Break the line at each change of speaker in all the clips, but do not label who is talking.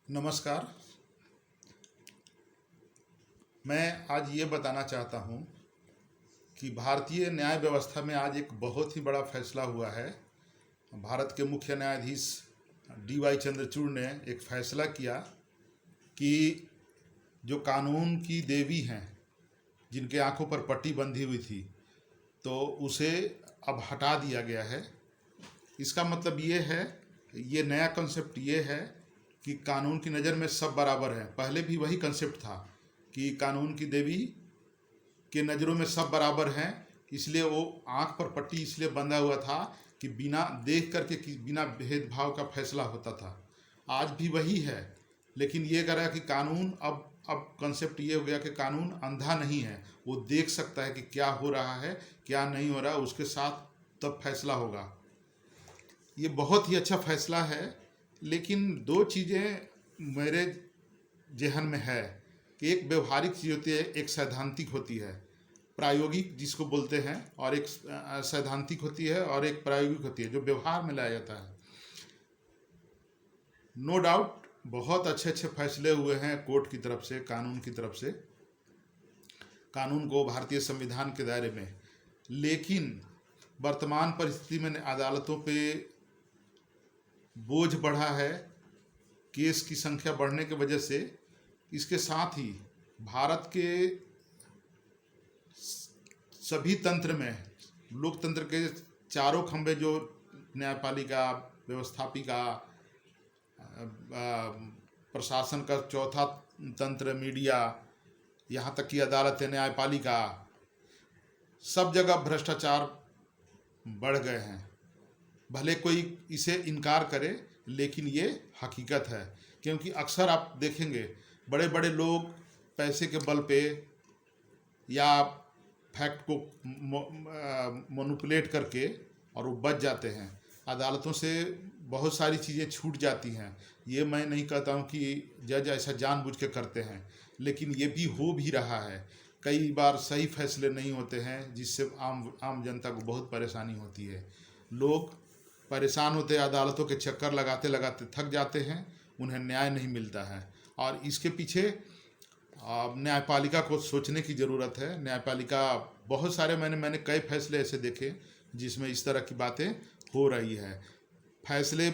नमस्कार। मैं आज ये बताना चाहता हूँ कि भारतीय न्याय व्यवस्था में आज एक बहुत ही बड़ा फैसला हुआ है। भारत के मुख्य न्यायाधीश DY चंद्रचूड़ ने एक फैसला किया कि जो कानून की देवी हैं, जिनके आंखों पर पट्टी बंधी हुई थी, तो उसे अब हटा दिया गया है। इसका मतलब ये है, ये नया कंसेप्ट ये है कि कानून की नज़र में सब बराबर हैं। पहले भी वही कंसेप्ट था कि कानून की देवी के नज़रों में सब बराबर हैं, इसलिए वो आंख पर पट्टी इसलिए बंधा हुआ था कि बिना देख करके कि बिना भेदभाव का फैसला होता था। आज भी वही है, लेकिन ये कह रहा है कि कानून अब कंसेप्ट ये हो गया कि कानून अंधा नहीं है, वो देख सकता है कि क्या हो रहा है क्या नहीं हो रहा है, उसके साथ तब फैसला होगा। ये बहुत ही अच्छा फैसला है, लेकिन दो चीज़ें मेरे जहन में है कि एक व्यवहारिक चीज़ होती है, एक सैद्धांतिक होती है, प्रायोगिक जिसको बोलते हैं, और एक सैद्धांतिक होती है और एक प्रायोगिक होती है जो व्यवहार में लाया जाता है। नो डाउट बहुत अच्छे अच्छे फैसले हुए हैं कोर्ट की तरफ से, कानून की तरफ से, कानून को भारतीय संविधान के दायरे में, लेकिन वर्तमान परिस्थिति में अदालतों पे बोझ बढ़ा है केस की संख्या बढ़ने की वजह से। इसके साथ ही भारत के सभी तंत्र में, लोकतंत्र के चारों खंभे, जो न्यायपालिका, व्यवस्थापिका, प्रशासन का चौथा तंत्र, मीडिया, यहाँ तक कि अदालत, न्यायपालिका, सब जगह भ्रष्टाचार बढ़ गए हैं। भले कोई इसे इनकार करे, लेकिन ये हकीकत है। क्योंकि अक्सर आप देखेंगे बड़े बड़े लोग पैसे के बल पे या फैक्ट को मैनिपुलेट करके और वो बच जाते हैं। अदालतों से बहुत सारी चीज़ें छूट जाती हैं। ये मैं नहीं कहता हूँ कि जज ऐसा जानबूझ के करते हैं, लेकिन ये भी हो भी रहा है। कई बार सही फैसले नहीं होते हैं, जिससे आम जनता को बहुत परेशानी होती है। लोग परेशान होते हैं, अदालतों के चक्कर लगाते लगाते थक जाते हैं, उन्हें न्याय नहीं मिलता है। और इसके पीछे न्यायपालिका को सोचने की ज़रूरत है। न्यायपालिका बहुत सारे मैंने कई फैसले ऐसे देखे जिसमें इस तरह की बातें हो रही है। फैसले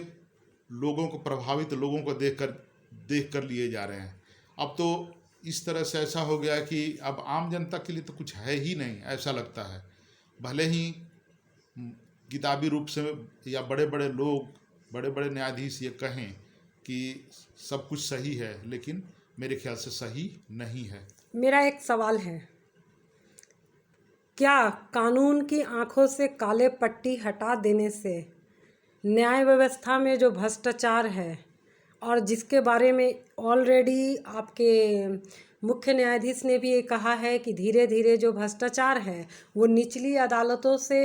लोगों को प्रभावित, लोगों को देख कर लिए जा रहे हैं। अब तो इस तरह से ऐसा हो गया कि अब आम जनता के लिए तो कुछ है ही नहीं, ऐसा लगता है। भले ही किताबी रूप से या बड़े बड़े लोग, बड़े बड़े न्यायाधीश ये कहें कि सब कुछ सही है, लेकिन मेरे ख्याल से सही नहीं है।
मेरा एक सवाल है, क्या कानून की आंखों से काले पट्टी हटा देने से न्याय व्यवस्था में जो भ्रष्टाचार है, और जिसके बारे में ऑलरेडी आपके मुख्य न्यायाधीश ने भी ये कहा है कि धीरे धीरे जो भ्रष्टाचार है वो निचली अदालतों से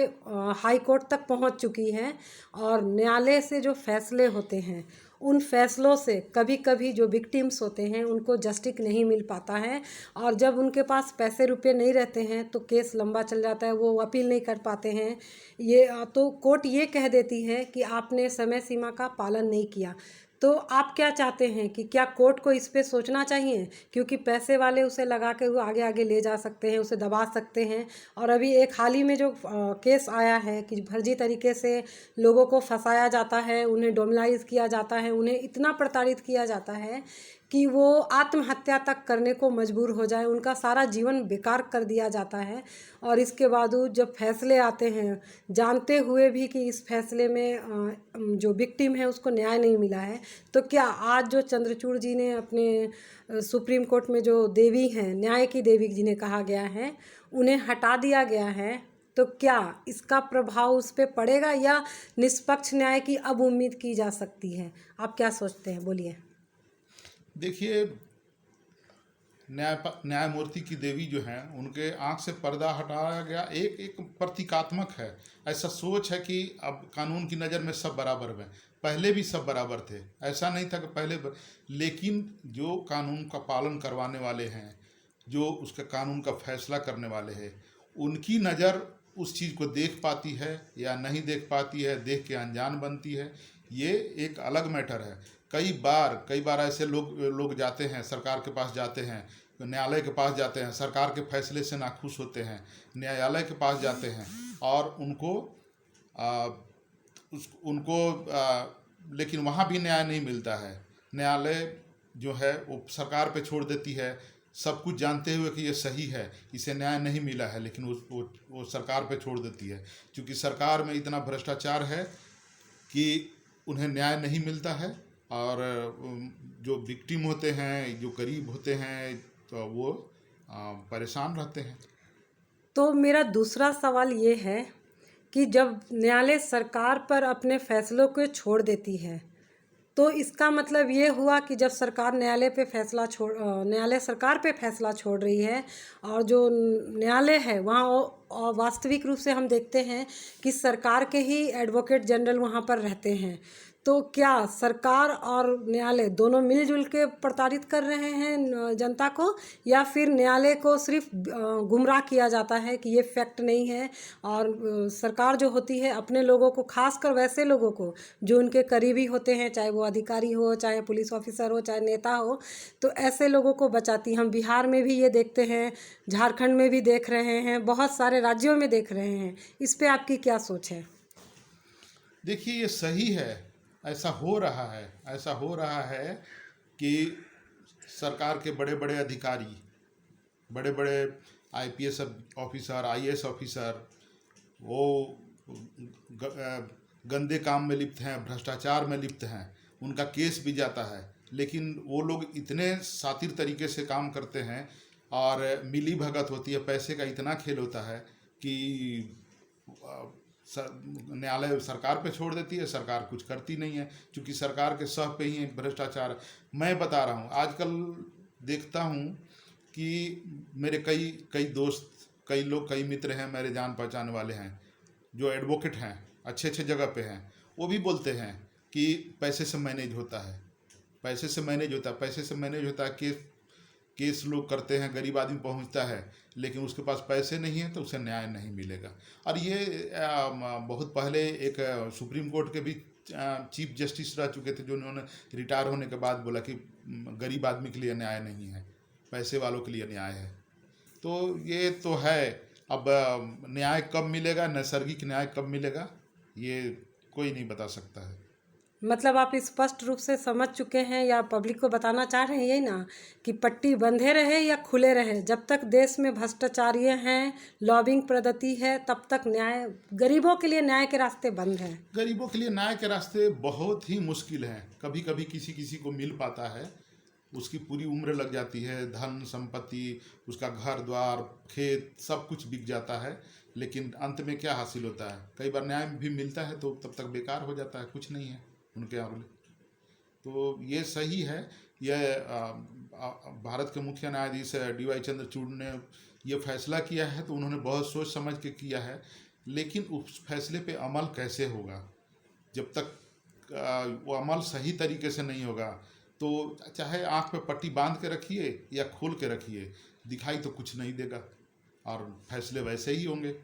हाई कोर्ट तक पहुंच चुकी है, और न्यायालय से जो फैसले होते हैं उन फैसलों से कभी कभी जो विक्टिम्स होते हैं उनको जस्टिस नहीं मिल पाता है, और जब उनके पास पैसे रुपए नहीं रहते हैं तो केस लंबा चल जाता है, वो अपील नहीं कर पाते हैं। ये तो कोर्ट ये कह देती है कि आपने समय सीमा का पालन नहीं किया। तो आप क्या चाहते हैं कि क्या कोर्ट को इस पे सोचना चाहिए, क्योंकि पैसे वाले उसे लगा के वो आगे आगे ले जा सकते हैं, उसे दबा सकते हैं। और अभी एक हाल ही में जो केस आया है कि फर्जी तरीके से लोगों को फंसाया जाता है, उन्हें डोमलाइज किया जाता है, उन्हें इतना प्रताड़ित किया जाता है कि वो आत्महत्या तक करने को मजबूर हो जाए, उनका सारा जीवन बेकार कर दिया जाता है। और इसके बावजूद जब फैसले आते हैं, जानते हुए भी कि इस फैसले में जो विक्टिम है उसको न्याय नहीं मिला है, तो क्या आज जो चंद्रचूड़ जी ने अपने सुप्रीम कोर्ट में जो देवी हैं, न्याय की देवी जिन्हें कहा गया है, उन्हें हटा दिया गया है, तो क्या इसका प्रभाव उस पर पड़ेगा या निष्पक्ष न्याय की अब उम्मीद की जा सकती है? आप क्या सोचते हैं, बोलिए।
देखिए, न्यायमूर्ति की देवी जो हैं, उनके आंख से पर्दा हटाया गया एक प्रतीकात्मक है। ऐसा सोच है कि अब कानून की नज़र में सब बराबर हैं। पहले भी सब बराबर थे, ऐसा नहीं था कि लेकिन जो कानून का पालन करवाने वाले हैं, जो उसके कानून का फैसला करने वाले हैं, उनकी नज़र उस चीज़ को देख पाती है या नहीं देख पाती है, देख के अनजान बनती है, ये एक अलग मैटर है। कई बार ऐसे लोग जाते हैं, सरकार के पास जाते हैं, न्यायालय के पास जाते हैं, सरकार के फैसले से नाखुश होते हैं, न्यायालय के पास जाते हैं और लेकिन वहाँ भी न्याय नहीं मिलता है। न्यायालय जो है वो सरकार पे छोड़ देती है, सब कुछ जानते हुए कि ये सही है, इसे न्याय नहीं मिला है, लेकिन वो सरकार पे छोड़ देती है। क्योंकि सरकार में इतना भ्रष्टाचार है कि उन्हें न्याय नहीं मिलता है और जो विक्टिम होते हैं, जो गरीब होते हैं, तो वो परेशान रहते हैं।
तो मेरा दूसरा सवाल ये है कि जब न्यायालय सरकार पर अपने फैसलों को छोड़ देती है, तो इसका मतलब ये हुआ कि जब सरकार न्यायालय सरकार पे फैसला छोड़ रही है और जो न्यायालय है वहाँ वास्तविक रूप से हम देखते हैं कि सरकार के ही एडवोकेट जनरल वहाँ पर रहते हैं। तो क्या सरकार और न्यायालय दोनों मिलजुल के प्रताड़ित कर रहे हैं जनता को, या फिर न्यायालय को सिर्फ गुमराह किया जाता है कि ये फैक्ट नहीं है, और सरकार जो होती है अपने लोगों को, खासकर वैसे लोगों को जो उनके करीबी होते हैं, चाहे वो अधिकारी हो, चाहे पुलिस ऑफिसर हो, चाहे नेता हो, तो ऐसे लोगों को बचाती। हम बिहार में भी ये देखते हैं, झारखंड में भी देख रहे हैं, बहुत सारे राज्यों में देख रहे हैं। इस पे आपकी क्या सोच है?
देखिए, ये सही है, ऐसा हो रहा है कि सरकार के बड़े बड़े अधिकारी, बड़े बड़े आईपीएस ऑफिसर, आईएएस ऑफिसर, वो गंदे काम में लिप्त हैं, भ्रष्टाचार में लिप्त हैं, उनका केस भी जाता है, लेकिन वो लोग इतने शातिर तरीके से काम करते हैं और मिली भगत होती है, पैसे का इतना खेल होता है कि न्यायालय सरकार पे छोड़ देती है, सरकार कुछ करती नहीं है, क्योंकि सरकार के सह पे ही भ्रष्टाचार। मैं बता रहा हूँ, आजकल देखता हूँ कि मेरे कई दोस्त, कई मित्र हैं, मेरे जान पहचान वाले हैं जो एडवोकेट हैं, अच्छे जगह पे हैं, वो भी बोलते हैं कि पैसे से मैनेज होता है, पैसे से मैनेज होता है, केस लोग करते हैं, गरीब आदमी पहुंचता है, लेकिन उसके पास पैसे नहीं है तो उसे न्याय नहीं मिलेगा। और ये बहुत पहले एक सुप्रीम कोर्ट के भी चीफ जस्टिस रह चुके थे, जो उन्होंने रिटायर होने के बाद बोला कि गरीब आदमी के लिए न्याय नहीं है, पैसे वालों के लिए न्याय है। तो ये तो है, अब न्याय कब मिलेगा, नैसर्गिक न्याय कब मिलेगा, ये कोई नहीं बता सकता है।
मतलब आप स्पष्ट रूप से समझ चुके हैं या पब्लिक को बताना चाह रहे हैं यही ना, कि पट्टी बंधे रहे या खुले रहे, जब तक देश में भ्रष्टाचारी हैं, लॉबिंग पद्धति है, तब तक न्याय, गरीबों के लिए न्याय के रास्ते बंद हैं।
गरीबों के लिए न्याय के रास्ते बहुत ही मुश्किल हैं। कभी कभी किसी को मिल पाता है, उसकी पूरी उम्र लग जाती है, धन संपत्ति, उसका घर द्वार खेत सब कुछ बिक जाता है, लेकिन अंत में क्या हासिल होता है? कई बार न्याय भी मिलता है तो तब तक बेकार हो जाता है, कुछ नहीं है उनके आगे। तो ये सही है, यह भारत के मुख्य न्यायाधीश DY चंद्रचूड़ ने ये फैसला किया है तो उन्होंने बहुत सोच समझ के किया है, लेकिन उस फैसले पे अमल कैसे होगा? जब तक वो अमल सही तरीके से नहीं होगा तो चाहे आँख पे पट्टी बांध के रखिए या खोल के रखिए, दिखाई तो कुछ नहीं देगा और फैसले वैसे ही होंगे।